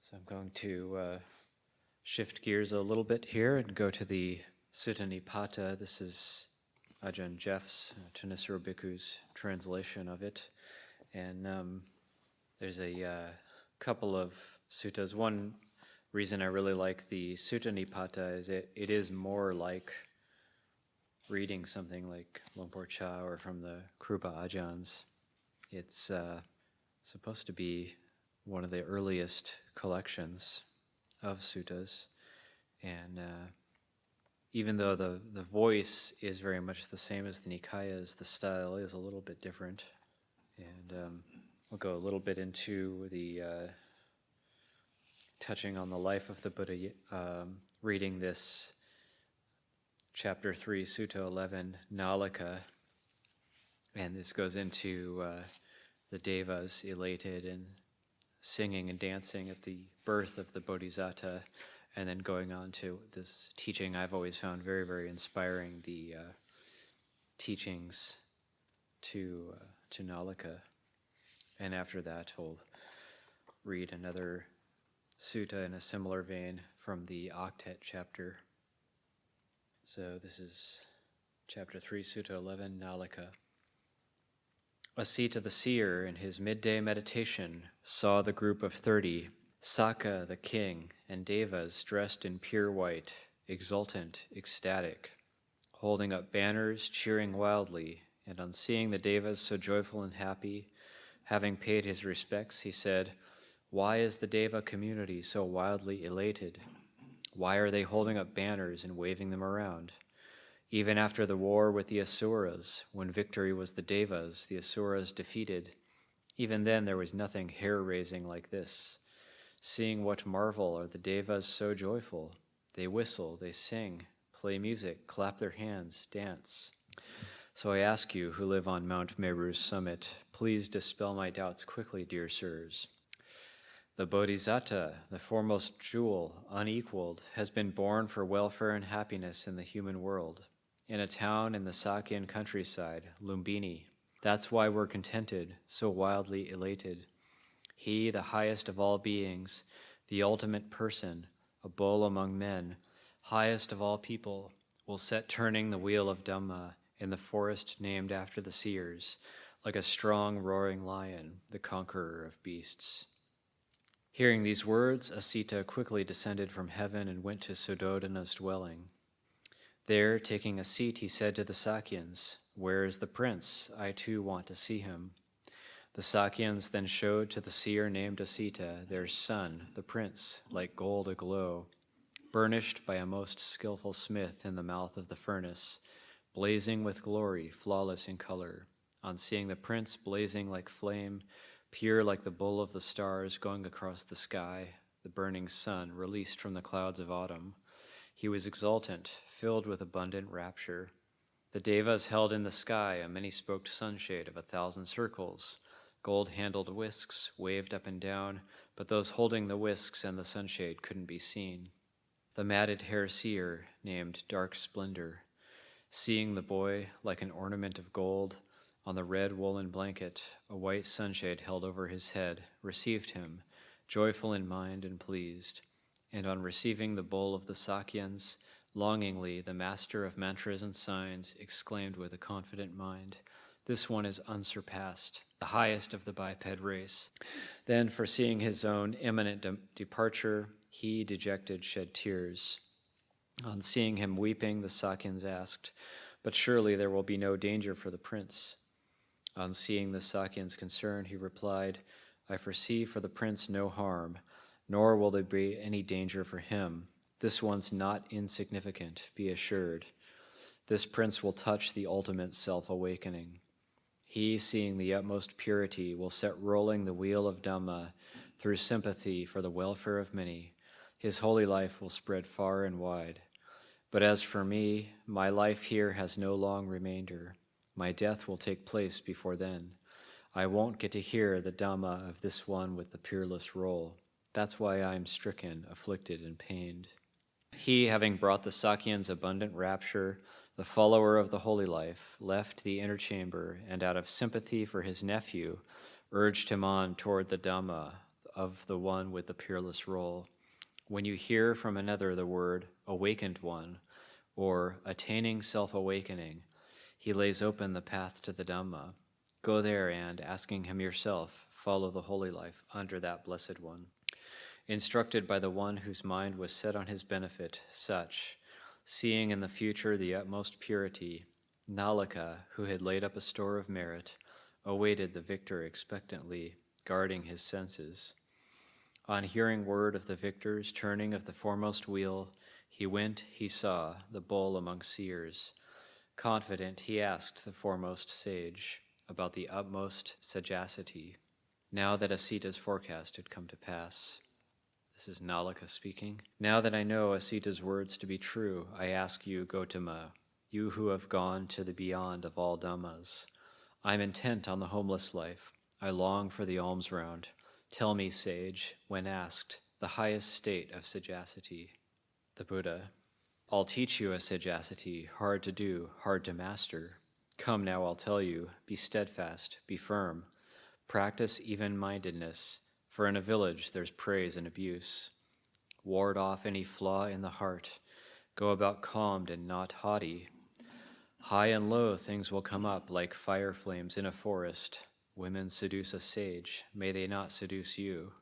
So I'm going to shift gears a little bit here and go to the Sutta Nipatta. This is Ajahn Jeff's, Thanissaro Bhikkhu's translation of it. And there's a couple of suttas. One reason I really like the Sutta Nipatta is it is more like reading something like Lumpur Cha or from the Krupa Ajahns. It's supposed to be one of the earliest collections of suttas, and even though the voice is very much the same as the Nikayas, the style is a little bit different. And we'll go a little bit into the touching on the life of the Buddha, reading this chapter 3, Sutta 11, Nalaka, and this goes into the devas elated and singing and dancing at the birth of the Bodhisatta, and then going on to this teaching I've always found very, very inspiring, the teachings to Nalaka. And after that, we'll read another sutta in a similar vein from the Octet chapter. So this is chapter 3, Sutta 11, Nalaka. Asita the seer in his midday meditation saw the group of 30, Saka the king, and devas dressed in pure white, exultant, ecstatic, holding up banners, cheering wildly, and on seeing the devas so joyful and happy, having paid his respects, he said, "Why is the deva community so wildly elated? Why are they holding up banners and waving them around? Even after the war with the Asuras, when victory was the devas, the Asuras defeated, even then there was nothing hair-raising like this. Seeing what marvel are the devas so joyful? They whistle, they sing, play music, clap their hands, dance. So I ask you, who live on Mount Meru's summit, please dispel my doubts quickly, dear sirs. The Bodhisatta, the foremost jewel, unequaled, has been born for welfare and happiness in the human world, in a town in the Sakyan countryside, Lumbini. That's why we're contented, so wildly elated. He, the highest of all beings, the ultimate person, a bull among men, highest of all people, will set turning the wheel of Dhamma in the forest named after the seers, like a strong roaring lion, the conqueror of beasts. Hearing these words, Asita quickly descended from heaven and went to Suddhodana's dwelling. There, taking a seat, he said to the Sakyans, "Where is the prince? I too want to see him." The Sakyans then showed to the seer named Asita their son, the prince, like gold aglow, burnished by a most skillful smith in the mouth of the furnace, blazing with glory, flawless in color. On seeing the prince blazing like flame, pure like the bull of the stars going across the sky, the burning sun released from the clouds of autumn, he was exultant, filled with abundant rapture. The devas held in the sky a many-spoked sunshade of 1,000 circles. Gold-handled whisks waved up and down, but those holding the whisks and the sunshade couldn't be seen. The matted hair seer, named Dark Splendor, seeing the boy like an ornament of gold, on the red woolen blanket, a white sunshade held over his head, received him, joyful in mind and pleased. And on receiving the bowl of the Sakyans, longingly the master of mantras and signs exclaimed with a confident mind, "This one is unsurpassed, the highest of the biped race." Then, foreseeing his own imminent departure, he, dejected, shed tears. On seeing him weeping, the Sakyans asked, "But surely there will be no danger for the prince?" On seeing the Sakyan's concern, he replied, "I foresee for the prince no harm, nor will there be any danger for him. This one's not insignificant, be assured. This prince will touch the ultimate self-awakening. He, seeing the utmost purity, will set rolling the wheel of Dhamma through sympathy for the welfare of many. His holy life will spread far and wide. But as for me, my life here has no long remainder. My death will take place before then. I won't get to hear the Dhamma of this one with the peerless roll. That's why I am stricken, afflicted, and pained." He, having brought the Sakyans abundant rapture, the follower of the holy life, left the inner chamber and out of sympathy for his nephew, urged him on toward the Dhamma of the one with the peerless role. When you hear from another the word awakened one, or attaining self-awakening, he lays open the path to the Dhamma. Go there and, asking him yourself, follow the holy life under that blessed one. Instructed by the one whose mind was set on his benefit, such, seeing in the future the utmost purity, Nalaka, who had laid up a store of merit, awaited the victor expectantly, guarding his senses. On hearing word of the victor's turning of the foremost wheel, he went, he saw, the bull among seers. Confident, he asked the foremost sage about the utmost sagacity, now that Asita's forecast had come to pass. This is Nalaka speaking. Now that I know Asita's words to be true, I ask you, Gotama, you who have gone to the beyond of all Dhammas. I'm intent on the homeless life. I long for the alms round. Tell me, sage, when asked, the highest state of sagacity. The Buddha, I'll teach you a sagacity, hard to do, hard to master. Come now, I'll tell you, be steadfast, be firm. Practice even-mindedness, for in a village there's praise and abuse. Ward off any flaw in the heart. Go about calmed and not haughty. High and low things will come up like fire flames in a forest. Women seduce a sage, may they not seduce you.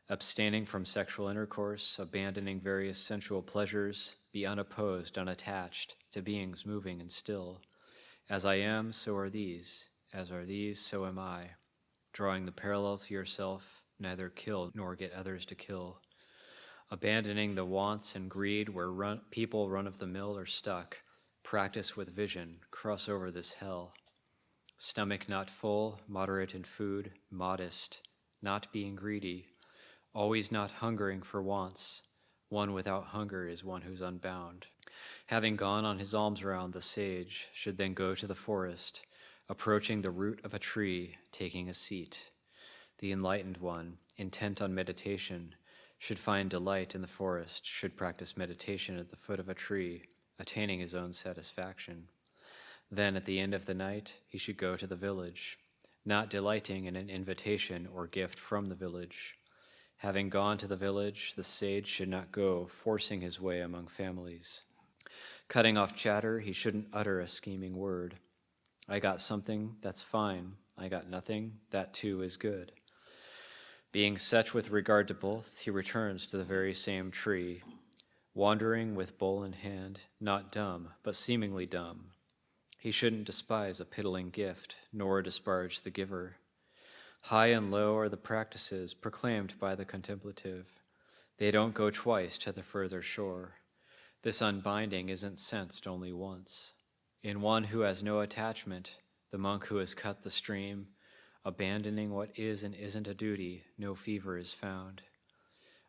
Abstaining from sexual intercourse, abandoning various sensual pleasures, be unopposed, unattached to beings moving and still. As I am, so are these. As are these, so am I. Drawing the parallel to yourself, neither kill nor get others to kill. Abandoning the wants and greed where people run-of-the-mill are stuck. Practice with vision, cross over this hell. Stomach not full, moderate in food, modest, not being greedy, always not hungering for wants. One without hunger is one who's unbound. Having gone on his alms round, the sage should then go to the forest, approaching the root of a tree, taking a seat. The enlightened one, intent on meditation, should find delight in the forest, should practice meditation at the foot of a tree, attaining his own satisfaction. Then at the end of the night, he should go to the village, not delighting in an invitation or gift from the village. Having gone to the village, the sage should not go forcing his way among families. Cutting off chatter, he shouldn't utter a scheming word. I got something, that's fine. I got nothing, that too is good. Being such with regard to both, he returns to the very same tree, wandering with bowl in hand, not dumb, but seemingly dumb. He shouldn't despise a piddling gift, nor disparage the giver. High and low are the practices proclaimed by the contemplative. They don't go twice to the further shore. This unbinding isn't sensed only once. In one who has no attachment, the monk who has cut the stream, abandoning what is and isn't a duty, no fever is found.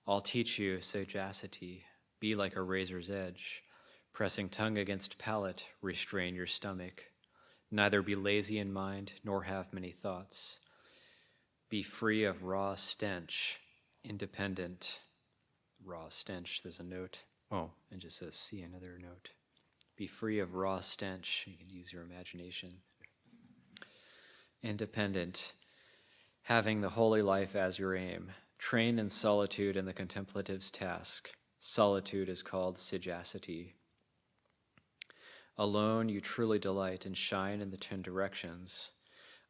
I'll teach you sagacity, be like a razor's edge. Pressing tongue against palate, restrain your stomach. Neither be lazy in mind, nor have many thoughts. Be free of raw stench, independent. Raw stench, there's a note. Oh, it just says see another note. Be free of raw stench. You can use your imagination. Independent, having the holy life as your aim. Train in solitude in the contemplative's task. Solitude is called sagacity. Alone you truly delight and shine in the 10 directions.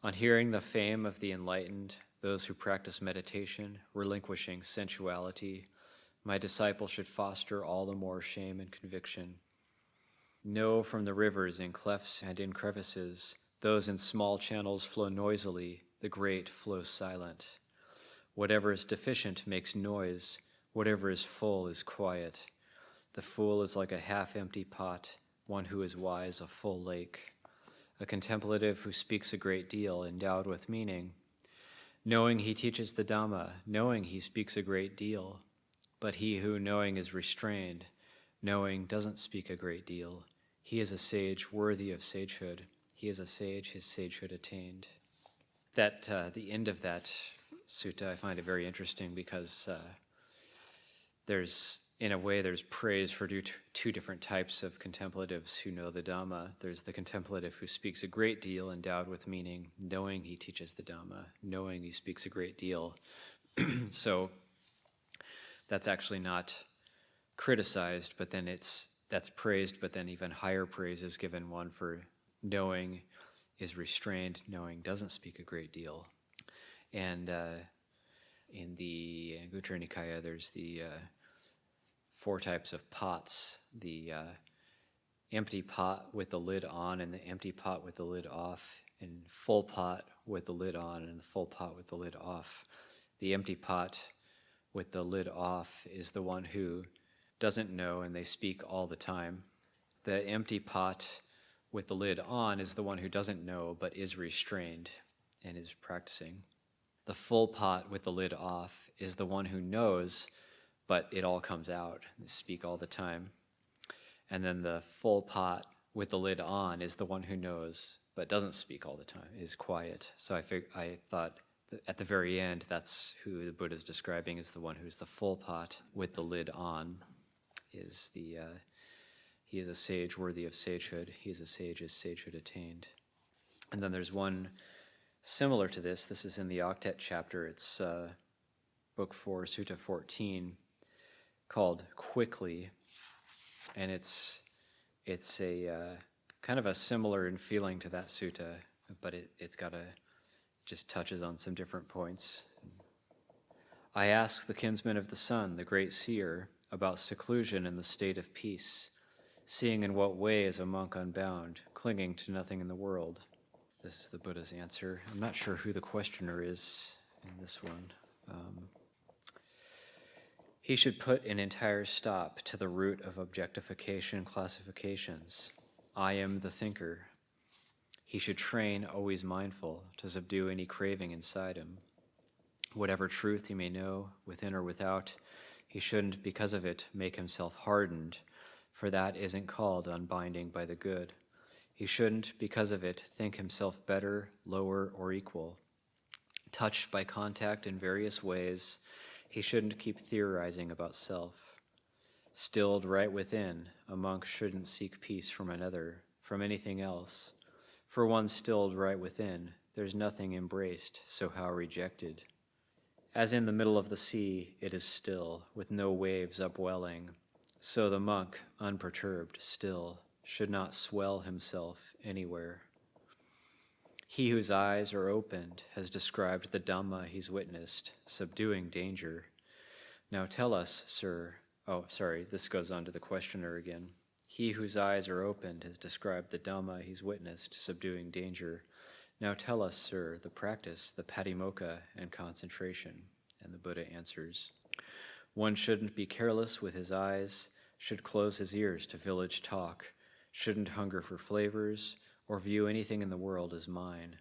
On hearing the fame of the enlightened, those who practice meditation, relinquishing sensuality, my disciple should foster all the more shame and conviction. Know from the rivers in clefts and in crevices, those in small channels flow noisily, the great flow silent. Whatever is deficient makes noise, whatever is full is quiet. The fool is like a half-empty pot, one who is wise a full lake. A contemplative who speaks a great deal, endowed with meaning. Knowing he teaches the Dhamma, knowing he speaks a great deal. But he who knowing is restrained, knowing doesn't speak a great deal. He is a sage worthy of sagehood. He is a sage, his sagehood attained. The end of that sutta, I find it very interesting because there's praise for two different types of contemplatives who know the Dhamma. There's the contemplative who speaks a great deal, endowed with meaning, knowing he teaches the Dhamma, knowing he speaks a great deal, So that's actually not criticized, but then that's praised, but then even higher praise is given one for knowing is restrained, knowing doesn't speak a great deal. And in the Anguttara Nikaya, there's the 4 types of pots, the empty pot with the lid on and the empty pot with the lid off, and full pot with the lid on and the full pot with the lid off. The empty pot with the lid off is the one who doesn't know and they speak all the time. The empty pot with the lid on is the one who doesn't know but is restrained and is practicing. The full pot with the lid off is the one who knows, but it all comes out. They speak all the time. And then the full pot with the lid on is the one who knows, but doesn't speak all the time, is quiet. So I thought that at the very end, that's who the Buddha is describing as the one who's the full pot with the lid on. He is a sage worthy of sagehood. He is a sage as sagehood attained. And then there's one similar to this. This is in the Octet chapter. It's book 4, Sutta 14, called Quickly. And it's a kind of a similar in feeling to that sutta, but it's just touches on some different points. I ask the kinsman of the sun, the great seer, about seclusion and the state of peace, seeing in what way is a monk unbound, clinging to nothing in the world. This is the Buddha's answer. I'm not sure who the questioner is in this one. He should put an entire stop to the root of objectification classifications. I am the thinker. He should train, always mindful, to subdue any craving inside him. Whatever truth he may know, within or without, he shouldn't, because of it, make himself hardened, for that isn't called unbinding by the good. He shouldn't, because of it, think himself better, lower, or equal. Touched by contact in various ways, he shouldn't keep theorizing about self. Stilled right within, a monk shouldn't seek peace from another, from anything else. For one stilled right within, there's nothing embraced, so how rejected? As in the middle of the sea, it is still, with no waves upwelling. So the monk, unperturbed, still, should not swell himself anywhere. He whose eyes are opened has described the Dhamma he's witnessed, subduing danger. Now tell us, sir, this goes on to the questioner again. He whose eyes are opened has described the Dhamma he's witnessed, subduing danger. Now tell us, sir, the practice, the patimokkha, and concentration. And the Buddha answers, one shouldn't be careless with his eyes, should close his ears to village talk, shouldn't hunger for flavors, or view anything in the world as mine.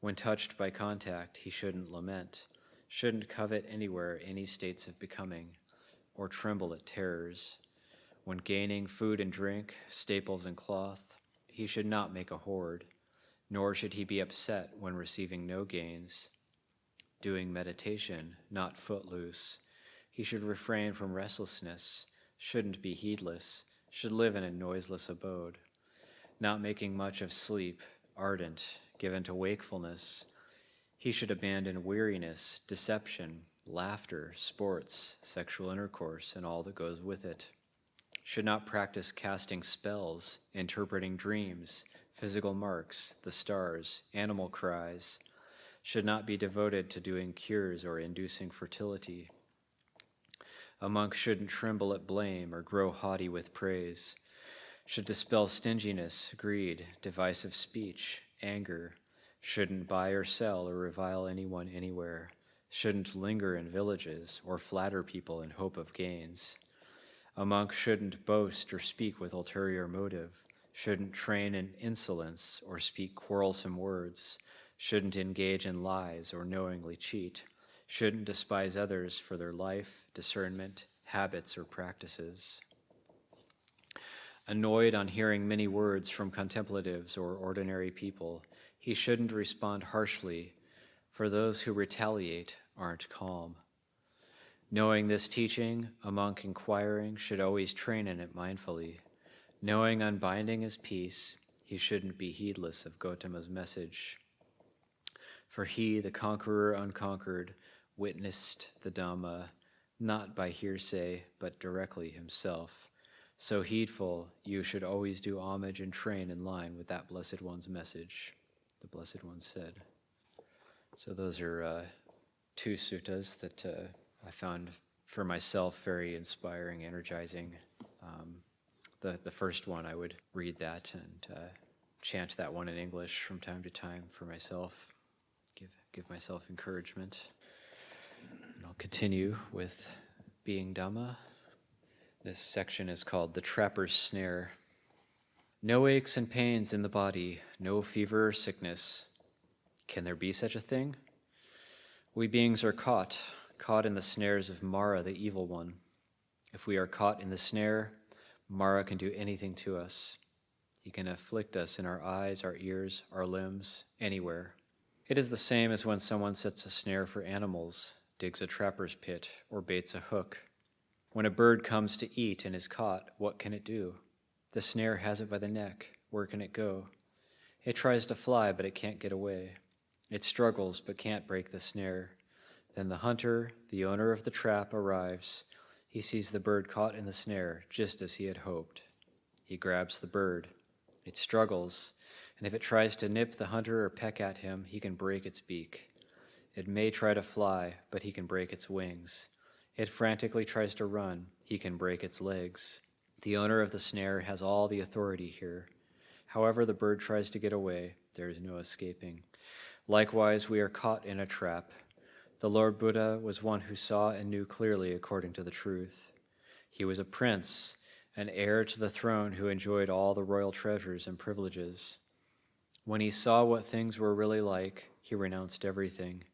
When touched by contact, he shouldn't lament, shouldn't covet anywhere any states of becoming, or tremble at terrors. When gaining food and drink, staples and cloth, he should not make a hoard, nor should he be upset when receiving no gains. Doing meditation, not footloose, he should refrain from restlessness, shouldn't be heedless, should live in a noiseless abode. Not making much of sleep, ardent, given to wakefulness, he should abandon weariness, deception, laughter, sports, sexual intercourse, and all that goes with it. Should not practice casting spells, interpreting dreams, physical marks, the stars, animal cries. Should not be devoted to doing cures or inducing fertility. A monk shouldn't tremble at blame or grow haughty with praise. Should dispel stinginess, greed, divisive speech, anger. Shouldn't buy or sell or revile anyone anywhere. Shouldn't linger in villages or flatter people in hope of gains. A monk shouldn't boast or speak with ulterior motive, shouldn't train in insolence or speak quarrelsome words, shouldn't engage in lies or knowingly cheat, shouldn't despise others for their life, discernment, habits, or practices. Annoyed on hearing many words from contemplatives or ordinary people, he shouldn't respond harshly, for those who retaliate aren't calm. Knowing this teaching, a monk inquiring should always train in it mindfully. Knowing unbinding is peace, he shouldn't be heedless of Gautama's message. For he, the conqueror unconquered, witnessed the Dhamma, not by hearsay, but directly himself. So heedful, you should always do homage and train in line with that Blessed One's message, the Blessed One said. So those are two suttas that I found for myself very inspiring, energizing. The first one, I would read that and chant that one in English from time to time for myself, give myself encouragement. And I'll continue with BeingDharma. This section is called The Trapper's Snare. No aches and pains in the body, no fever or sickness. Can there be such a thing? We beings are caught in the snares of Mara, the evil one. If we are caught in the snare, Mara can do anything to us. He can afflict us in our eyes, our ears, our limbs, anywhere. It is the same as when someone sets a snare for animals, digs a trapper's pit, or baits a hook. When a bird comes to eat and is caught, what can it do? The snare has it by the neck. Where can it go? It tries to fly, but it can't get away. It struggles, but can't break the snare. Then the hunter, the owner of the trap, arrives. He sees the bird caught in the snare, just as he had hoped. He grabs the bird. It struggles, and if it tries to nip the hunter or peck at him, he can break its beak. It may try to fly, but he can break its wings. It frantically tries to run. He can break its legs. The owner of the snare has all the authority here. However the bird tries to get away, there is no escaping. Likewise, we are caught in a trap. The Lord Buddha was one who saw and knew clearly according to the truth. He was a prince, an heir to the throne who enjoyed all the royal treasures and privileges. When he saw what things were really like, he renounced everything.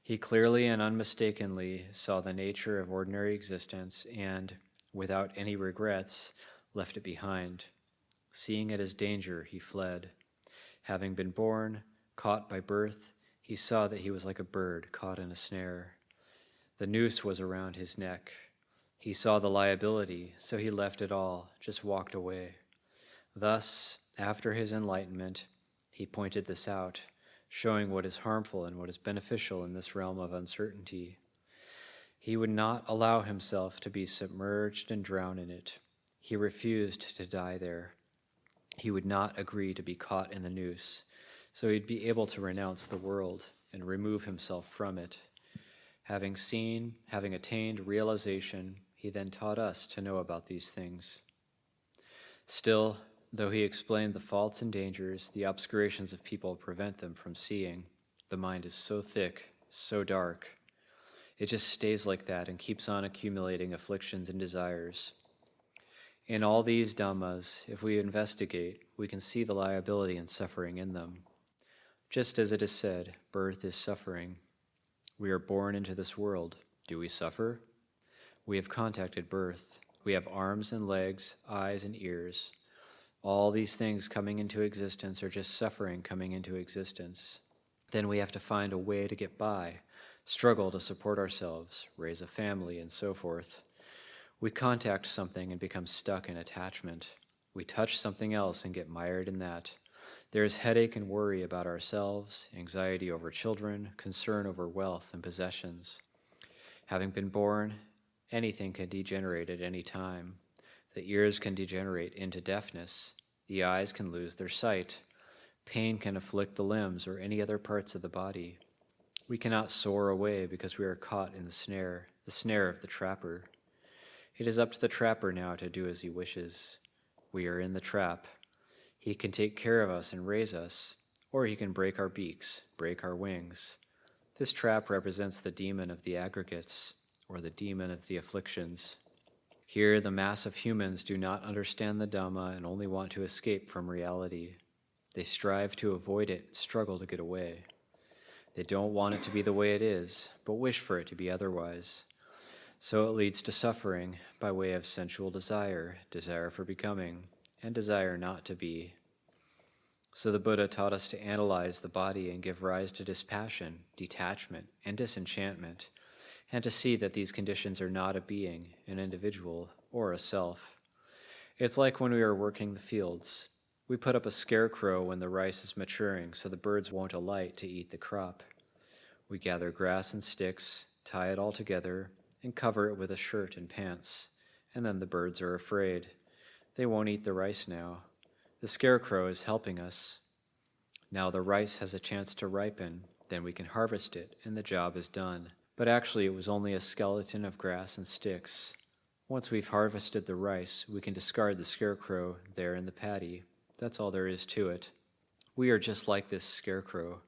He clearly and unmistakably saw the nature of ordinary existence and, without any regrets, left it behind. Seeing it as danger, he fled. Having been born, caught by birth, he saw that he was like a bird caught in a snare. The noose was around his neck. He saw the liability, so he left it all, just walked away. Thus, after his enlightenment, he pointed this out, showing what is harmful and what is beneficial in this realm of uncertainty. He would not allow himself to be submerged and drown in it. He refused to die there. He would not agree to be caught in the noose, so he'd be able to renounce the world and remove himself from it. Having seen, having attained realization, he then taught us to know about these things. Still, though he explained the faults and dangers, the obscurations of people prevent them from seeing. The mind is so thick, so dark. It just stays like that and keeps on accumulating afflictions and desires. In all these Dhammas, if we investigate, we can see the liability and suffering in them. Just as it is said, birth is suffering. We are born into this world. Do we suffer? We have contacted birth. We have arms and legs, eyes and ears. All these things coming into existence are just suffering coming into existence. Then we have to find a way to get by, struggle to support ourselves, raise a family, and so forth. We contact something and become stuck in attachment. We touch something else and get mired in that. There is headache and worry about ourselves, anxiety over children, concern over wealth and possessions. Having been born, anything can degenerate at any time. The ears can degenerate into deafness. The eyes can lose their sight. Pain can afflict the limbs or any other parts of the body. We cannot soar away because we are caught in the snare of the trapper. It is up to the trapper now to do as he wishes. We are in the trap. He can take care of us and raise us, or he can break our beaks, break our wings. This trap represents the demon of the aggregates, or the demon of the afflictions. Here, the mass of humans do not understand the Dhamma and only want to escape from reality. They strive to avoid it and struggle to get away. They don't want it to be the way it is, but wish for it to be otherwise. So it leads to suffering by way of sensual desire, desire for becoming, and desire not to be. So the Buddha taught us to analyze the body and give rise to dispassion, detachment, and disenchantment, and to see that these conditions are not a being, an individual, or a self. It's like when we are working the fields. We put up a scarecrow when the rice is maturing so the birds won't alight to eat the crop. We gather grass and sticks tie it all together, and cover it with a shirt and pants, and then the birds are afraid. They won't eat the rice now. The scarecrow is helping us. Now the rice has a chance to ripen, then we can harvest it, and the job is done. But actually it was only a skeleton of grass and sticks. Once we've harvested the rice, we can discard the scarecrow there in the paddy. That's all there is to it. We are just like this scarecrow.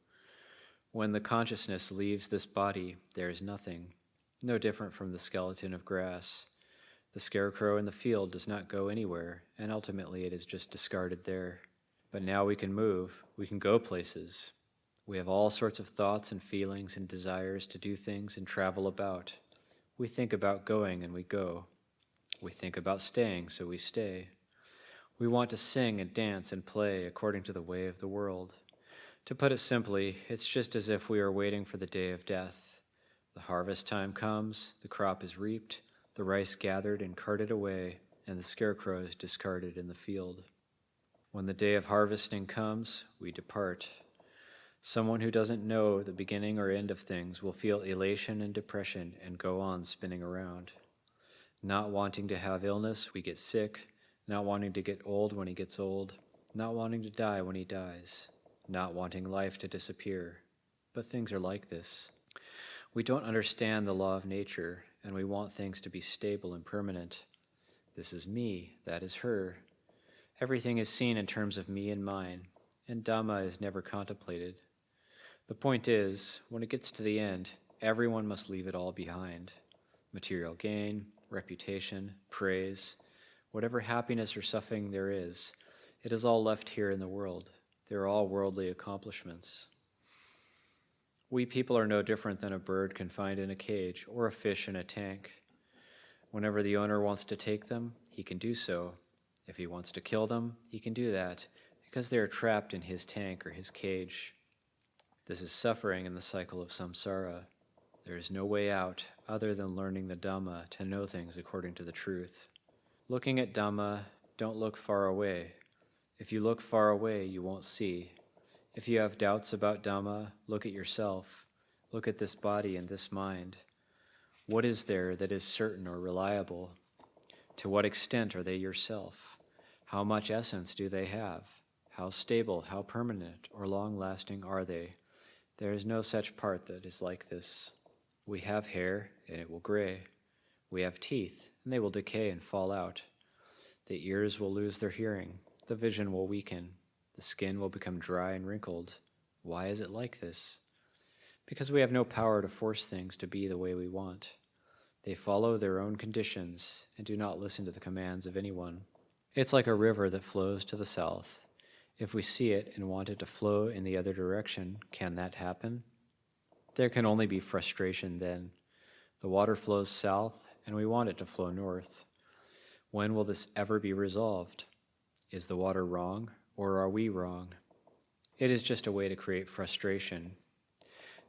When the consciousness leaves this body, there is nothing, no different from the skeleton of grass. The scarecrow in the field does not go anywhere, and ultimately it is just discarded there. But now we can move, we can go places. We have all sorts of thoughts and feelings and desires to do things and travel about. We think about going and we go. We think about staying, so we stay. We want to sing and dance and play according to the way of the world. To put it simply, it's just as if we are waiting for the day of death. The harvest time comes, the crop is reaped, the rice gathered and carted away, and the scarecrow is discarded in the field. When the day of harvesting comes, we depart. Someone who doesn't know the beginning or end of things will feel elation and depression and go on spinning around. Not wanting to have illness, we get sick, not wanting to get old when he gets old, not wanting to die when he dies, not wanting life to disappear. But things are like this. We don't understand the law of nature, and we want things to be stable and permanent. This is me, that is her. Everything is seen in terms of me and mine, and Dhamma is never contemplated. The point is, when it gets to the end, everyone must leave it all behind. Material gain, reputation, praise, whatever happiness or suffering there is, it is all left here in the world. They are all worldly accomplishments. We people are no different than a bird confined in a cage or a fish in a tank. Whenever the owner wants to take them, he can do so. If he wants to kill them, he can do that because they are trapped in his tank or his cage. This is suffering in the cycle of samsara. There is no way out other than learning the Dhamma to know things according to the truth. Looking at Dhamma, don't look far away. If you look far away, you won't see. If you have doubts about Dhamma, look at yourself. Look at this body and this mind. What is there that is certain or reliable? To what extent are they yourself? How much essence do they have? How stable, how permanent, or long-lasting are they? There is no such part that is like this. We have hair, and it will gray. We have teeth, and they will decay and fall out. The ears will lose their hearing. The vision will weaken. The skin will become dry and wrinkled. Why is it like this? Because we have no power to force things to be the way we want. They follow their own conditions and do not listen to the commands of anyone. It's like a river that flows to the south. If we see it and want it to flow in the other direction, can that happen? There can only be frustration then. The water flows south, and we want it to flow north. When will this ever be resolved? Is the water wrong, or are we wrong? It is just a way to create frustration.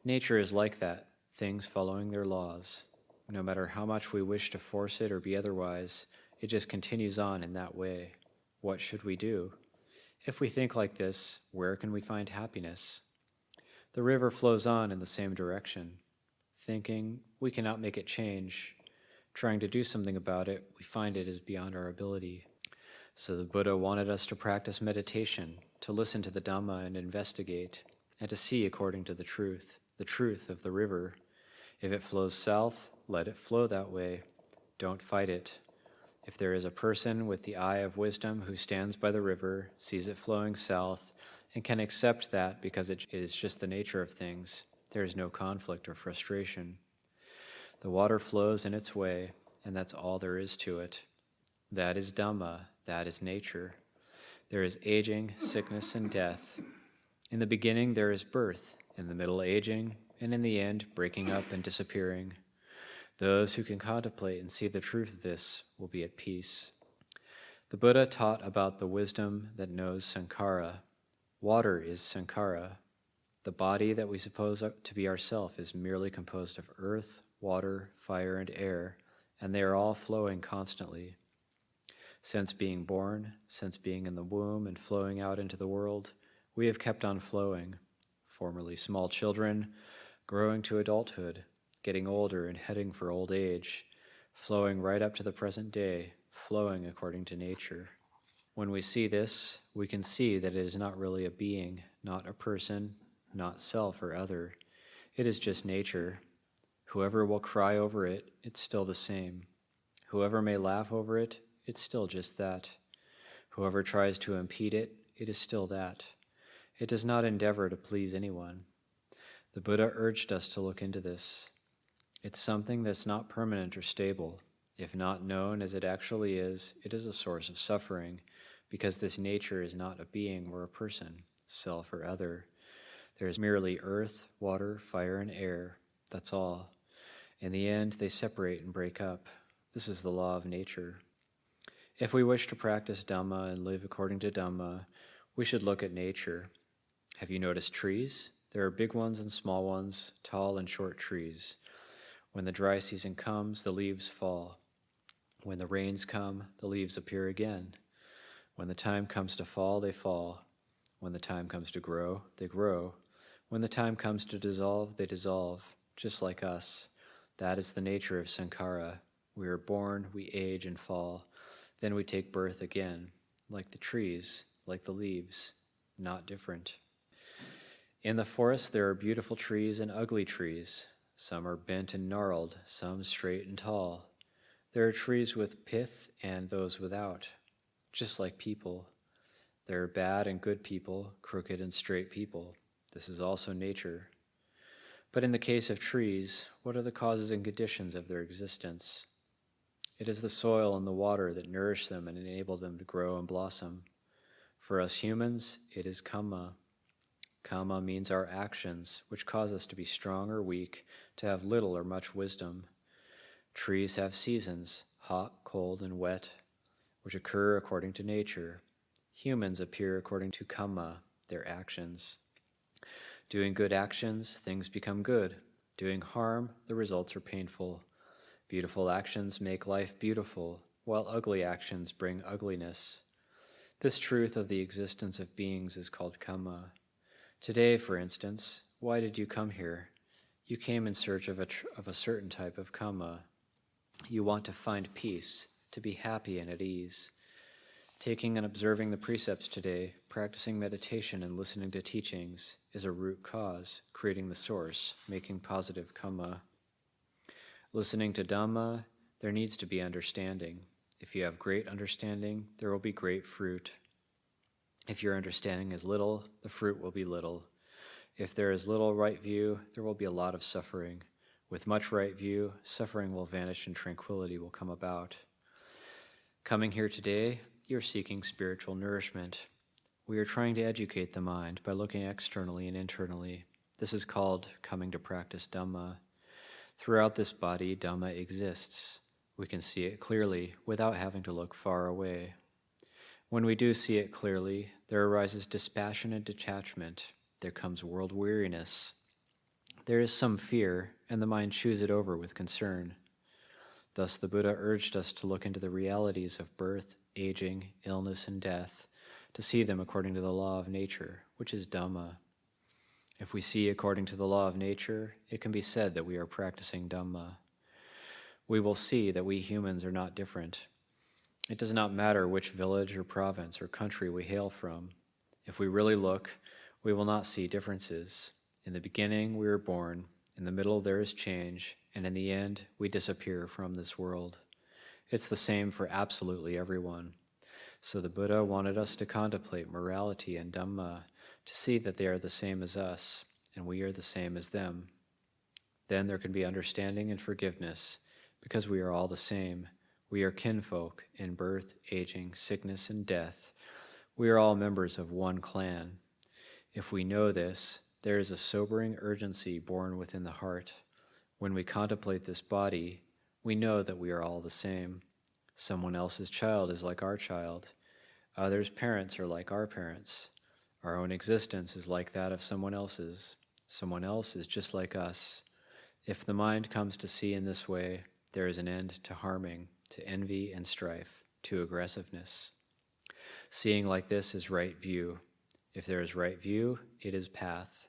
Nature is like that, things following their laws. No matter how much we wish to force it or be otherwise, it just continues on in that way. What should we do? If we think like this, where can we find happiness? The river flows on in the same direction. Thinking, we cannot make it change. Trying to do something about it, we find it is beyond our ability. So the Buddha wanted us to practice meditation, to listen to the Dhamma and investigate, and to see according to the truth of the river. If it flows south, let it flow that way. Don't fight it. If there is a person with the eye of wisdom who stands by the river, sees it flowing south, and can accept that because it is just the nature of things, there is no conflict or frustration. The water flows in its way, and that's all there is to it. That is Dhamma, that is nature. There is aging, sickness, and death. In the beginning there is birth, in the middle aging, and in the end breaking up and disappearing. Those who can contemplate and see the truth of this will be at peace. The Buddha taught about the wisdom that knows sankhara. Water is sankhara. The body that we suppose to be ourself is merely composed of earth, water, fire, and air, and they are all flowing constantly. Since being born, since being in the womb and flowing out into the world, we have kept on flowing, formerly small children, growing to adulthood, getting older and heading for old age, flowing right up to the present day, flowing according to nature. When we see this, we can see that it is not really a being, not a person, not self or other. It is just nature. Whoever will cry over it, it's still the same. Whoever may laugh over it, it's still just that. Whoever tries to impede it, it is still that. It does not endeavor to please anyone. The Buddha urged us to look into this. It's something that's not permanent or stable. If not known as it actually is, it is a source of suffering, because this nature is not a being or a person, self or other. There is merely earth, water, fire, and air. That's all. In the end, they separate and break up. This is the law of nature. If we wish to practice Dhamma and live according to Dhamma, we should look at nature. Have you noticed trees? There are big ones and small ones, tall and short trees. When the dry season comes, the leaves fall. When the rains come, the leaves appear again. When the time comes to fall, they fall. When the time comes to grow, they grow. When the time comes to dissolve, they dissolve, just like us. That is the nature of sankhara. We are born, we age and fall. Then we take birth again, like the trees, like the leaves, not different. In the forest there are beautiful trees and ugly trees. Some are bent and gnarled, some straight and tall. There are trees with pith and those without, just like people. There are bad and good people, crooked and straight people. This is also nature. But in the case of trees, what are the causes and conditions of their existence? It is the soil and the water that nourish them and enable them to grow and blossom. For us humans, it is kamma. Kamma means our actions, which cause us to be strong or weak, to have little or much wisdom. Trees have seasons, hot, cold, and wet, which occur according to nature. Humans appear according to kamma, their actions. Doing good actions, things become good. Doing harm, the results are painful. Beautiful actions make life beautiful, while ugly actions bring ugliness. This truth of the existence of beings is called kamma. Today, for instance, why did you come here? You came in search of a certain type of kamma. You want to find peace, to be happy and at ease. Taking and observing the precepts today, practicing meditation and listening to teachings is a root cause, creating the source, making positive kamma. Listening to Dhamma, there needs to be understanding. If you have great understanding, there will be great fruit. If your understanding is little, the fruit will be little. If there is little right view, there will be a lot of suffering. With much right view, suffering will vanish and tranquility will come about. Coming here today, you're seeking spiritual nourishment. We are trying to educate the mind by looking externally and internally. This is called coming to practice Dhamma. Throughout this body, Dhamma exists. We can see it clearly without having to look far away. When we do see it clearly, there arises dispassion and detachment. There comes world weariness. There is some fear, and the mind chews it over with concern. Thus the Buddha urged us to look into the realities of birth, aging, illness, and death, to see them according to the law of nature, which is Dhamma. If we see according to the law of nature, it can be said that we are practicing Dhamma. We will see that we humans are not different. It does not matter which village or province or country we hail from. If we really look, we will not see differences. In the beginning, we are born. In the middle, there is change. And in the end, we disappear from this world. It's the same for absolutely everyone. So the Buddha wanted us to contemplate morality and Dhamma, to see that they are the same as us, and we are the same as them. Then there can be understanding and forgiveness, because we are all the same. We are kinfolk in birth, aging, sickness, and death. We are all members of one clan. If we know this, there is a sobering urgency born within the heart. When we contemplate this body, we know that we are all the same. Someone else's child is like our child. Others' parents are like our parents. Our own existence is like that of someone else's. Someone else is just like us. If the mind comes to see in this way, there is an end to harming, to envy and strife, to aggressiveness. Seeing like this is right view. If there is right view, it is path.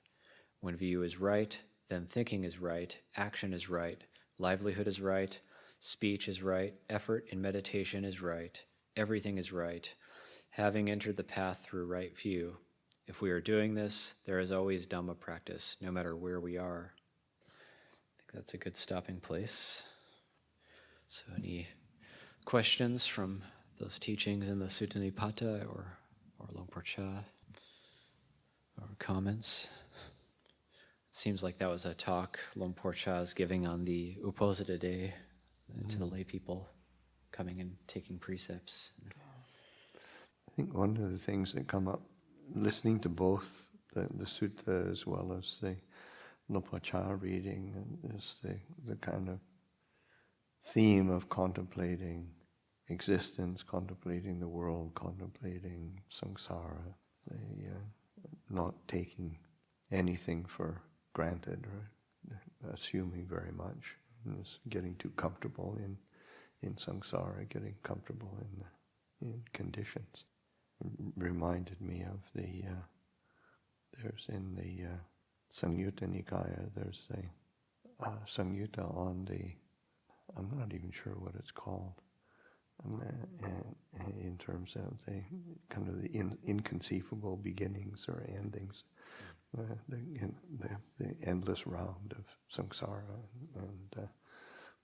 When view is right, then thinking is right, action is right, livelihood is right, speech is right, effort in meditation is right, everything is right, having entered the path through right view. If we are doing this, there is always Dhamma practice, no matter where we are. I think that's a good stopping place. So any questions from those teachings in the Sutta Nipatta or Luang Cha, or comments? It seems like that was a talk Luang Cha is giving on the Uposita Day to the lay people coming and taking precepts. I think one of the things that come up, listening to both the sutta as well as the Luang Cha reading, is the kind of theme of contemplating existence, contemplating the world, contemplating samsara, not taking anything for granted, or assuming very much, and just getting too comfortable in samsara, getting comfortable in conditions. It reminded me of there's in the Samyutta Nikaya, there's the Samyutta on the, I'm not even sure what it's called, in terms of the kind of the inconceivable beginnings or endings, the endless round of samsara, and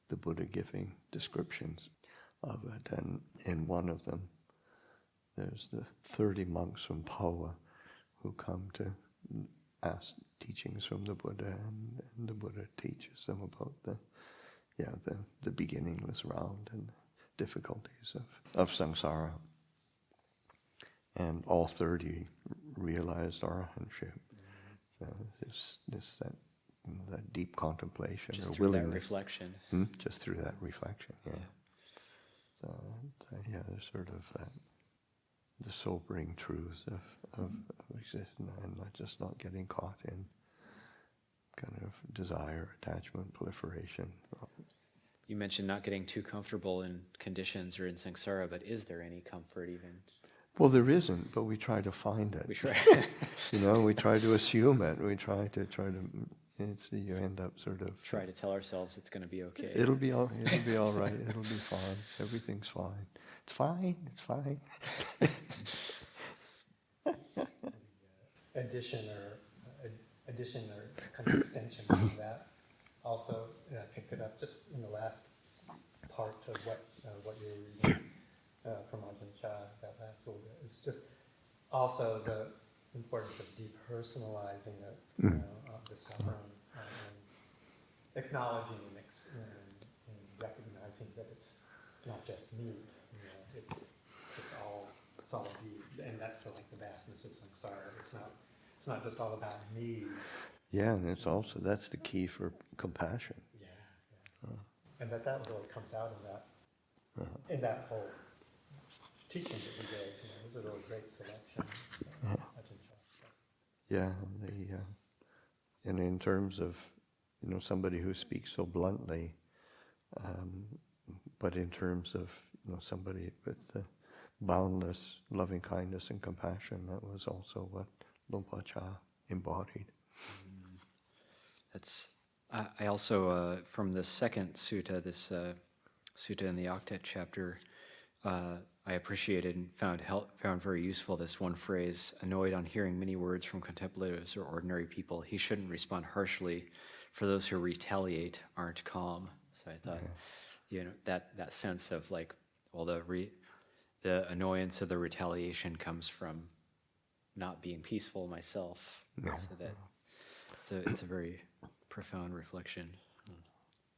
the Buddha giving descriptions of it. And in one of them, there's the 30 monks from Paua who come to ask teachings from the Buddha, and the Buddha teaches them about the beginningless round and difficulties of samsara. And all 30 realized arahantship. So that deep contemplation, just or through willingness. that reflection. Just through that reflection, yeah. So, there's sort of that, the sobering truth of existence, and not getting caught in kind of desire, attachment, proliferation. You mentioned not getting too comfortable in conditions or in samsara, but is there any comfort even? Well, there isn't, but we try to find it. We try. We try to assume it. We try to. You end up sort of try to tell ourselves it's going to be okay. It'll be all right. It'll be fine. Everything's fine. It's fine. It's fine. Addition or kind of extension of that. Also, I picked it up just in the last part of what you were reading from Ajahn Chah, that last little bit. It's just also the importance of depersonalizing it, the suffering, and acknowledging and recognizing that it's not just me. It's all of you, and that's the vastness of samsara. It's not just all about me. Yeah, and it's also, that's the key for compassion. Yeah. And that really comes out of that, in that whole teaching that we gave. It was a really great selection. Yeah, and in terms of, somebody who speaks so bluntly, but in terms of, somebody with boundless loving kindness and compassion, that was also what Luang Cha embodied. I also, from the second sutta, this sutta in the Octet chapter, I appreciated and found very useful this one phrase: annoyed on hearing many words from contemplatives or ordinary people, he shouldn't respond harshly, for those who retaliate aren't calm. So I thought, that sense of the annoyance of the retaliation comes from not being peaceful myself. So that it's a very profound reflection.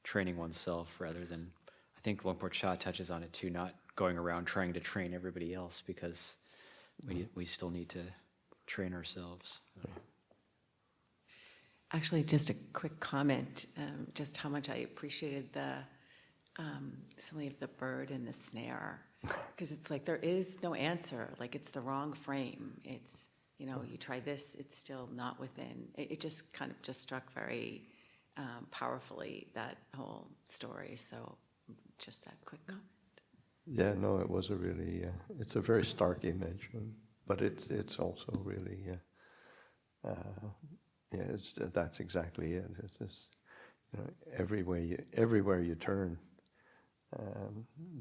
Training oneself rather than, I think Luang Cha touches on it too, not going around trying to train everybody else, because we still need to train ourselves. Actually, just a quick comment, just how much I appreciated something of the bird and the snare, because it's like there is no answer, it's the wrong frame. It's, you try this, it's still not within. It just kind of just struck very powerfully, that whole story. So just that quick comment. Yeah, no, it was a really, it's a very stark image, but it's also really that's exactly it. It's just, everywhere you turn,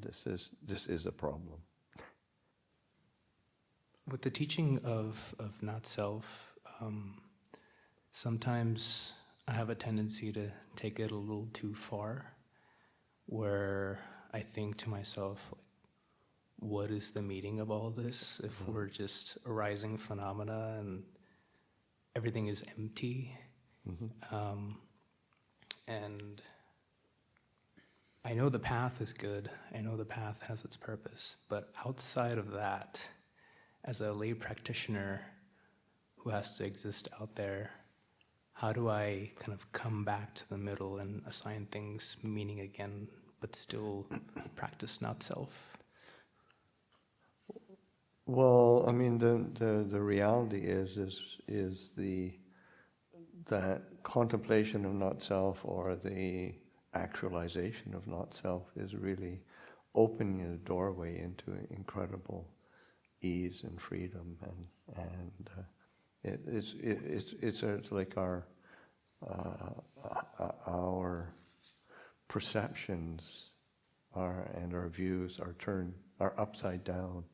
this is a problem. With the teaching of not self, sometimes I have a tendency to take it a little too far, where I think to myself, like, what is the meaning of all this if we're just arising phenomena and everything is empty? And I know the path is good, I know the path has its purpose, but outside of that, as a lay practitioner who has to exist out there, how do I kind of come back to the middle and assign things meaning again, but still practice not self? Well, I mean, the reality is that contemplation of not self, or the actualization of not self, is really opening the doorway into incredible ease and freedom, and it's like our perceptions and our views are upside down,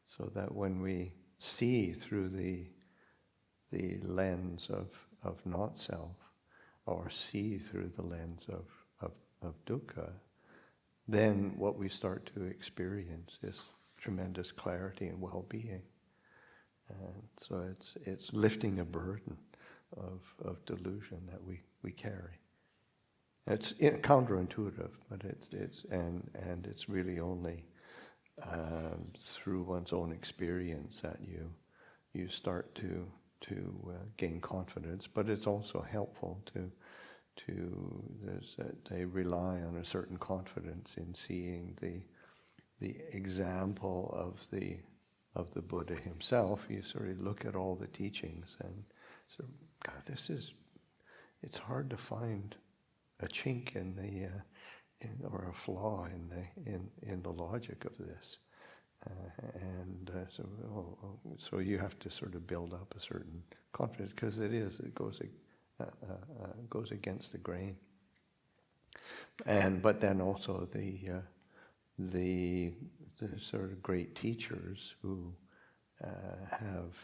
so that when we see through the lens of not self, or see through the lens of dukkha, then what we start to experience is tremendous clarity and well-being. And so it's lifting a burden of delusion that we carry. It's counterintuitive, but it's really only through one's own experience that you start to gain confidence. But it's also helpful they rely on a certain confidence in seeing the example of the Buddha himself. You sort of look at all the teachings and sort of, God, it's hard to find a chink or a flaw in the logic of this. So you have to sort of build up a certain confidence, because it goes against the grain. But then also the sort of great teachers who have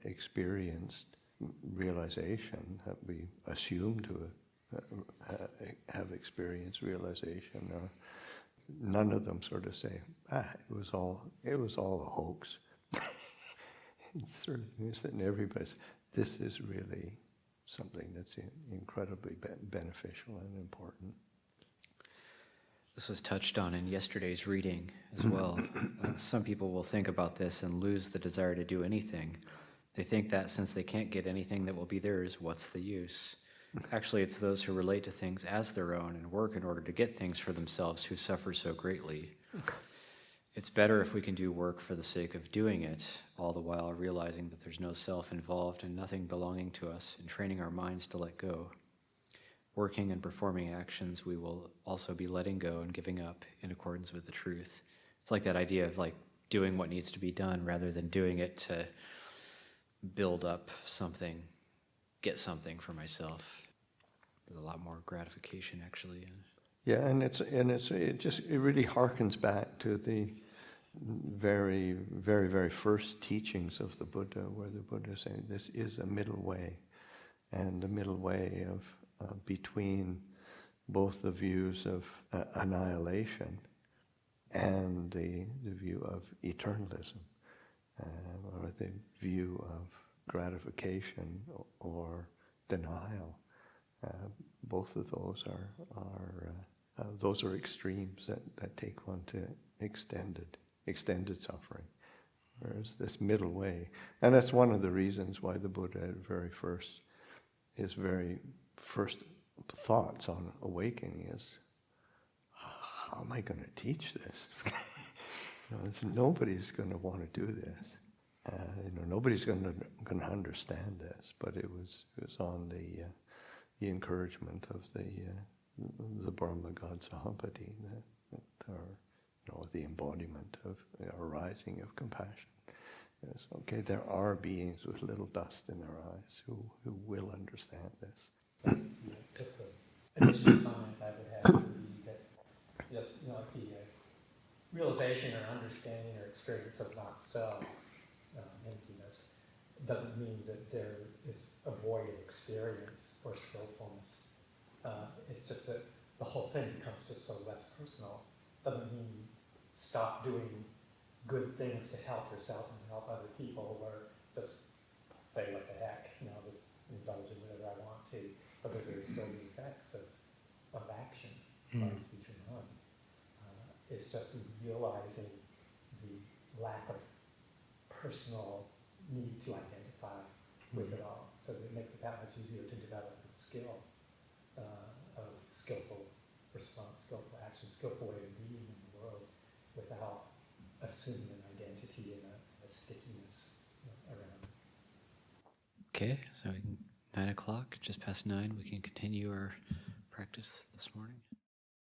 experienced realization, that we assume to have experienced realization, none of them sort of say, it was all a hoax. It's sort of in everybody's. This is really something that's incredibly beneficial and important. This was touched on in yesterday's reading as well. Some people will think about this and lose the desire to do anything. They think that since they can't get anything that will be theirs, what's the use? Actually, it's those who relate to things as their own and work in order to get things for themselves who suffer so greatly. It's better if we can do work for the sake of doing it, all the while realizing that there's no self involved and nothing belonging to us, and training our minds to let go. Working and performing actions, we will also be letting go and giving up in accordance with the truth. It's like that idea of like doing what needs to be done rather than doing it to build up something, get something for myself. There's a lot more gratification, actually. Yeah, and it really harkens back to the very, very, very first teachings of the Buddha, where the Buddha is saying this is a middle way, and the middle way of between both the views of annihilation and the view of eternalism, or the view of gratification or denial. Both of those are extremes that take one to extended suffering. Whereas this middle way, and that's one of the reasons why the Buddha his very first thoughts on awakening is, how am I going to teach this? Nobody's going to want to do this. Nobody's going to understand this. But it was on the encouragement of the Brahma God Sahampati, the embodiment of arising of compassion, Yes, okay, there are beings with little dust in their eyes who will understand this. Just an additional comment I would have would be that, yes, you know, like the realization or understanding or experience of not self, emptiness, doesn't mean that there is a void of experience or skillfulness. It's just that the whole thing becomes just so less personal. Doesn't mean you stop doing good things to help yourself and help other people, or just say what the heck, you know, just indulge in whatever I want to, because there's still the effects of action, body, speech, and mind. It's just realizing the lack of personal need to identify with it all. So it makes it that much easier to develop the skill of skillful response, skillful action, skillful way of being in the world without assuming an identity and a stickiness around it. Okay, so 9 o'clock, just past 9, we can continue our practice this morning.